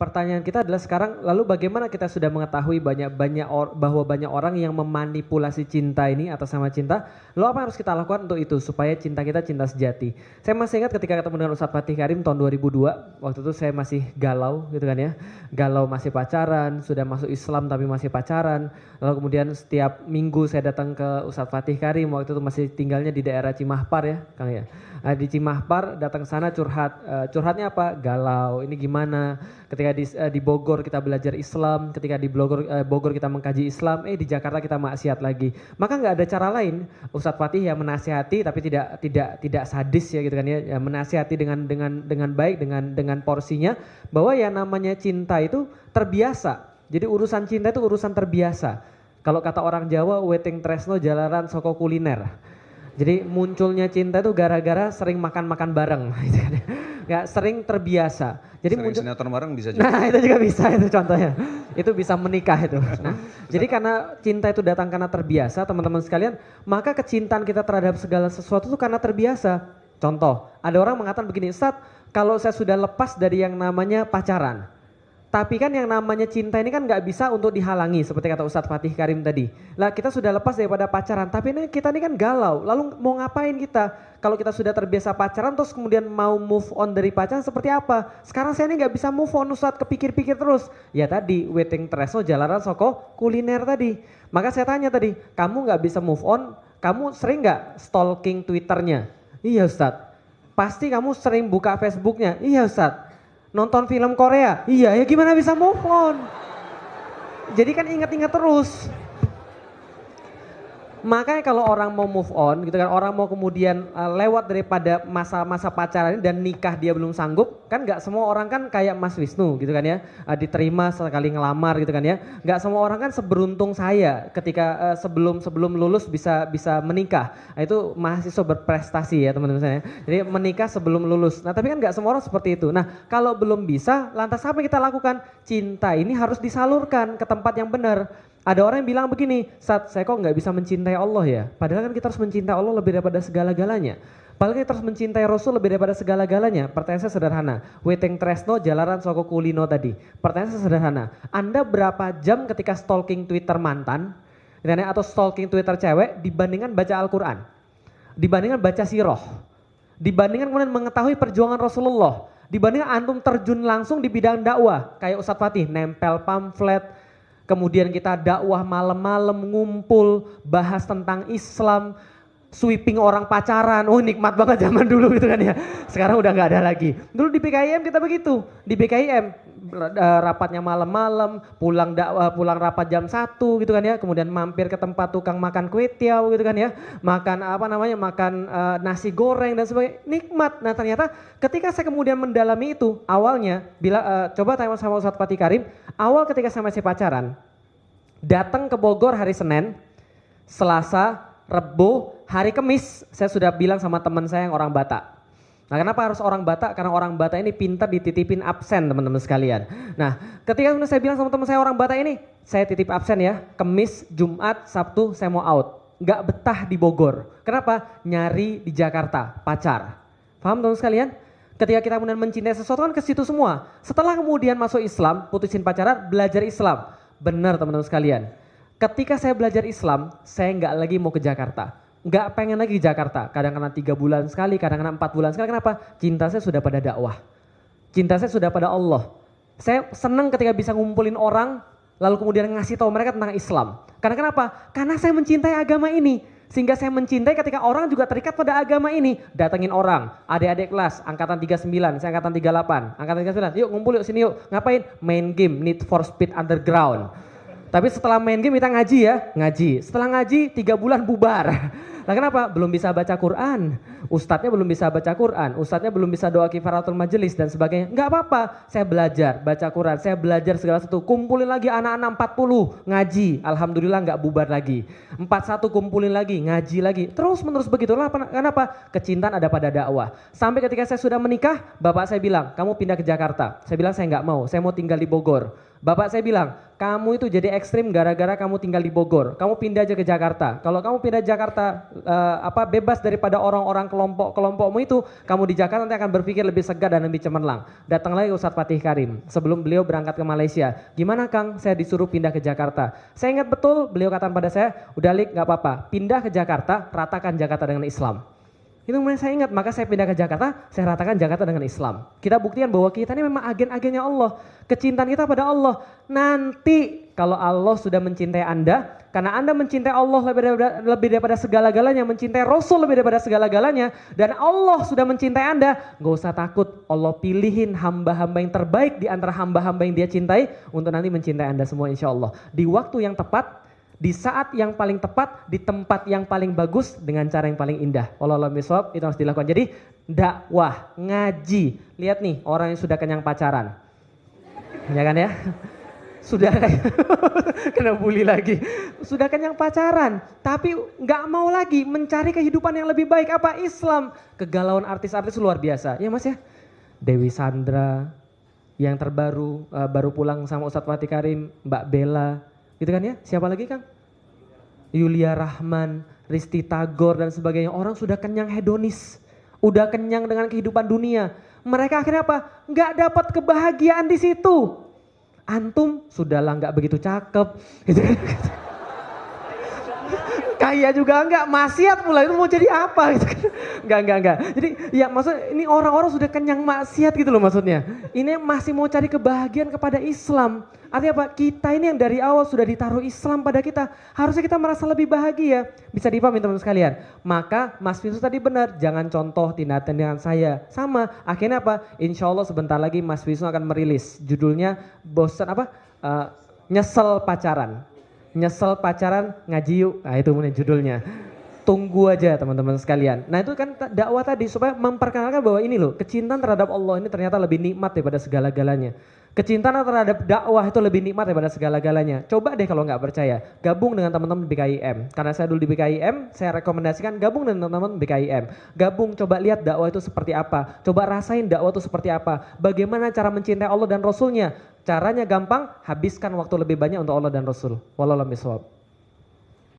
pertanyaan kita adalah sekarang, lalu bagaimana kita sudah mengetahui bahwa banyak orang yang memanipulasi cinta ini atas nama cinta, lalu apa yang harus kita lakukan untuk itu supaya cinta kita cinta sejati? Saya masih ingat ketika ketemu dengan Ustadz Fatih Karim tahun 2002, waktu itu saya masih galau gitu kan ya, galau masih pacaran, sudah masuk Islam tapi masih pacaran, lalu kemudian setiap minggu saya datang ke Ustadz Fatih Karim, waktu itu masih tinggalnya di daerah Cimahpar ya Kang ya. Di Cimahpar datang sana curhat, curhatnya apa? Galau, ini gimana? Ketika di Bogor kita belajar Islam, ketika di Bogor kita mengkaji Islam, di Jakarta kita maksiat lagi. Maka nggak ada cara lain, Ustadz Fatih yang menasihati tapi tidak sadis ya gitu kan ya, menasihati dengan baik, dengan porsinya, bahwa yang namanya cinta itu terbiasa. Jadi urusan cinta itu urusan terbiasa. Kalau kata orang Jawa, weting tresno jalaran soko kuliner. Jadi munculnya cinta itu gara-gara sering makan-makan bareng. Nggak sering terbiasa. Jadi sering sinetron bareng bisa juga. Nah itu juga bisa, itu contohnya. Itu bisa menikah itu. Jadi karena cinta itu datang karena terbiasa teman-teman sekalian, maka kecintaan kita terhadap segala sesuatu itu karena terbiasa. Contoh, ada orang mengatakan begini, Ustadz, kalau saya sudah lepas dari yang namanya pacaran, tapi kan yang namanya cinta ini kan nggak bisa untuk dihalangi seperti kata Ustadz Fatih Karim tadi. Lah kita sudah lepas daripada pacaran, tapi kita ini kan galau. Lalu mau ngapain kita? Kalau kita sudah terbiasa pacaran terus kemudian mau move on dari pacaran seperti apa? Sekarang saya ini nggak bisa move on Ustadz, kepikir-pikir terus. Ya tadi, weting tresno jalaran soko kuliner tadi. Maka saya tanya tadi, kamu nggak bisa move on, kamu sering nggak stalking Twitternya? Iya Ustadz. Pasti kamu sering buka Facebooknya? Iya Ustadz. Nonton film Korea? Iya, ya gimana bisa move on? Jadi kan ingat-ingat terus. Makanya kalau orang mau move on gitu kan, orang mau kemudian lewat daripada masa-masa pacaran ini dan nikah dia belum sanggup, kan nggak semua orang kan kayak Mas Wisnu gitu kan ya, diterima sekali ngelamar gitu kan ya. Nggak semua orang kan seberuntung saya ketika sebelum lulus bisa menikah. Itu mahasiswa berprestasi ya teman-teman saya. Jadi menikah sebelum lulus. Nah tapi kan nggak semua orang seperti itu. Nah kalau belum bisa, lantas apa yang kita lakukan? Cinta ini harus disalurkan ke tempat yang benar. Ada orang yang bilang begini, Ustadz saya kok nggak bisa mencintai Allah ya? Padahal kan kita harus mencintai Allah lebih daripada segala-galanya. Padahal kita harus mencintai Rasul lebih daripada segala-galanya. Pertanyaan saya sederhana, weting tresno jalaran soko kulino tadi. Pertanyaan saya sederhana, Anda berapa jam ketika stalking Twitter mantan, atau stalking Twitter cewek dibandingkan baca Al-Quran? Dibandingkan baca sirah? Dibandingkan kemudian mengetahui perjuangan Rasulullah? Dibandingkan antum terjun langsung di bidang dakwah, kayak Ustadz Fatih, nempel pamflet, kemudian kita dakwah malam-malam, ngumpul, bahas tentang Islam, sweeping orang pacaran. Oh nikmat banget zaman dulu gitu kan ya. Sekarang udah nggak ada lagi. Dulu di BKIM kita begitu. Di BKIM rapatnya malam-malam, pulang rapat jam 1 gitu kan ya. Kemudian mampir ke tempat tukang makan kue tiaw gitu kan ya. Makan makan nasi goreng dan sebagainya. Nikmat. Nah ternyata ketika saya kemudian mendalami itu, awalnya coba tanya sama Ustadz Fatih Karim, awal ketika saya masih pacaran, datang ke Bogor hari Senin, Selasa, Rebo, hari Kamis saya sudah bilang sama teman saya yang orang Batak. Nah kenapa harus orang Batak? Karena orang Batak ini pintar dititipin absen teman-teman sekalian. Nah ketika saya bilang sama teman saya orang Batak ini, saya titip absen ya, Kamis, Jumat, Sabtu saya mau out. Nggak betah di Bogor. Kenapa? Nyari di Jakarta, pacar. Paham teman-teman sekalian? Ketika kita kemudian mencintai sesuatu kan ke situ semua. Setelah kemudian masuk Islam, putusin pacaran, belajar Islam. Benar teman-teman sekalian. Ketika saya belajar Islam, saya nggak lagi mau ke Jakarta. Nggak pengen lagi di Jakarta. Kadang-kadang 3 bulan sekali, kadang-kadang 4 bulan sekali. Kenapa? Cinta saya sudah pada dakwah. Cinta saya sudah pada Allah. Saya senang ketika bisa ngumpulin orang, lalu kemudian ngasih tahu mereka tentang Islam. Karena kenapa? Karena saya mencintai agama ini. Sehingga saya mencintai ketika orang juga terikat pada agama ini. Datengin orang, adik-adik kelas, angkatan 39, saya angkatan 38, angkatan 39, yuk ngumpul yuk sini yuk. Ngapain? Main game, Need for Speed Underground. Tapi setelah main game kita ngaji ya, ngaji. Setelah ngaji 3 bulan bubar. Nah kenapa? Belum bisa baca Quran. Ustadznya belum bisa baca Quran. Ustadznya belum bisa doa kifaratul majelis dan sebagainya. Enggak apa-apa, saya belajar baca Quran. Saya belajar segala sesuatu. Kumpulin lagi anak-anak 40, ngaji. Alhamdulillah enggak bubar lagi. 41 kumpulin lagi, ngaji lagi. Terus menerus begitulah. Kenapa? Kecintaan ada pada dakwah. Sampai ketika saya sudah menikah, bapak saya bilang, kamu pindah ke Jakarta. Saya bilang saya enggak mau, saya mau tinggal di Bogor. Bapak saya bilang, kamu itu jadi ekstrim gara-gara kamu tinggal di Bogor. Kamu pindah aja ke Jakarta. Kalau kamu pindah Jakarta bebas daripada orang-orang kelompokmu itu, kamu di Jakarta nanti akan berpikir lebih segar dan lebih cemerlang. Datang lagi Ustadz Fatih Karim sebelum beliau berangkat ke Malaysia. Gimana Kang? Saya disuruh pindah ke Jakarta. Saya ingat betul beliau katakan pada saya, udah Lik nggak apa-apa, pindah ke Jakarta, ratakan Jakarta dengan Islam. Itu kemudian saya ingat, maka saya pindah ke Jakarta, saya ratakan Jakarta dengan Islam. Kita buktikan bahwa kita ini memang agen-agennya Allah. Kecintaan kita pada Allah. Nanti kalau Allah sudah mencintai Anda, karena Anda mencintai Allah lebih daripada segala-galanya, mencintai Rasul lebih daripada segala-galanya, dan Allah sudah mencintai Anda, gak usah takut. Allah pilihin hamba-hamba yang terbaik di antara hamba-hamba yang dia cintai, untuk nanti mencintai Anda semua insya Allah. Di waktu yang tepat, di saat yang paling tepat, di tempat yang paling bagus, dengan cara yang paling indah. Wallahu a'lam bishawab, itu harus dilakukan. Jadi dakwah, ngaji. Lihat nih orang yang sudah kenyang pacaran. Ya kan ya? Sudah kena bully lagi. Sudah kenyang pacaran, tapi nggak mau lagi mencari kehidupan yang lebih baik. Apa? Islam. Kegalauan artis-artis luar biasa. Ya Mas ya? Dewi Sandra, yang terbaru, baru pulang sama Ustadz Fatih Karim, Mbak Bella. Gitu kan ya? Siapa lagi Kang? Yulia Rahman, Risti Tagor dan sebagainya. Orang sudah kenyang hedonis, udah kenyang dengan kehidupan dunia. Mereka akhirnya apa? Nggak dapat kebahagiaan di situ. Antum sudahlah nggak begitu cakep, gitu kan? Kaya juga enggak, maksiat pula, itu mau jadi apa gitu kan. Enggak. Jadi ya maksud ini orang-orang sudah kenyang maksiat gitu loh maksudnya. Ini masih mau cari kebahagiaan kepada Islam. Artinya apa? Kita ini yang dari awal sudah ditaruh Islam pada kita. Harusnya kita merasa lebih bahagia. Bisa dipahami teman-teman sekalian. Maka Mas Wisnu tadi benar, jangan contoh tindakan dengan saya. Sama, akhirnya apa? Insya Allah sebentar lagi Mas Wisnu akan merilis. Judulnya bosan apa? Nyesel pacaran. Nyesel pacaran ngaji yuk, nah itu kemudian judulnya. Tunggu aja teman-teman sekalian. Nah itu kan dakwah tadi supaya memperkenalkan bahwa ini loh, kecintaan terhadap Allah ini ternyata lebih nikmat daripada segala-galanya. Kecintaan terhadap dakwah itu lebih nikmat daripada segala-galanya. Coba deh kalau nggak percaya, gabung dengan teman-teman BKIM. Karena saya dulu di BKIM, saya rekomendasikan gabung dengan teman-teman BKIM. Gabung, coba lihat dakwah itu seperti apa. Coba rasain dakwah itu seperti apa. Bagaimana cara mencintai Allah dan Rasulnya. Caranya gampang, habiskan waktu lebih banyak untuk Allah dan Rasul. Wallahu a'lam bishawab.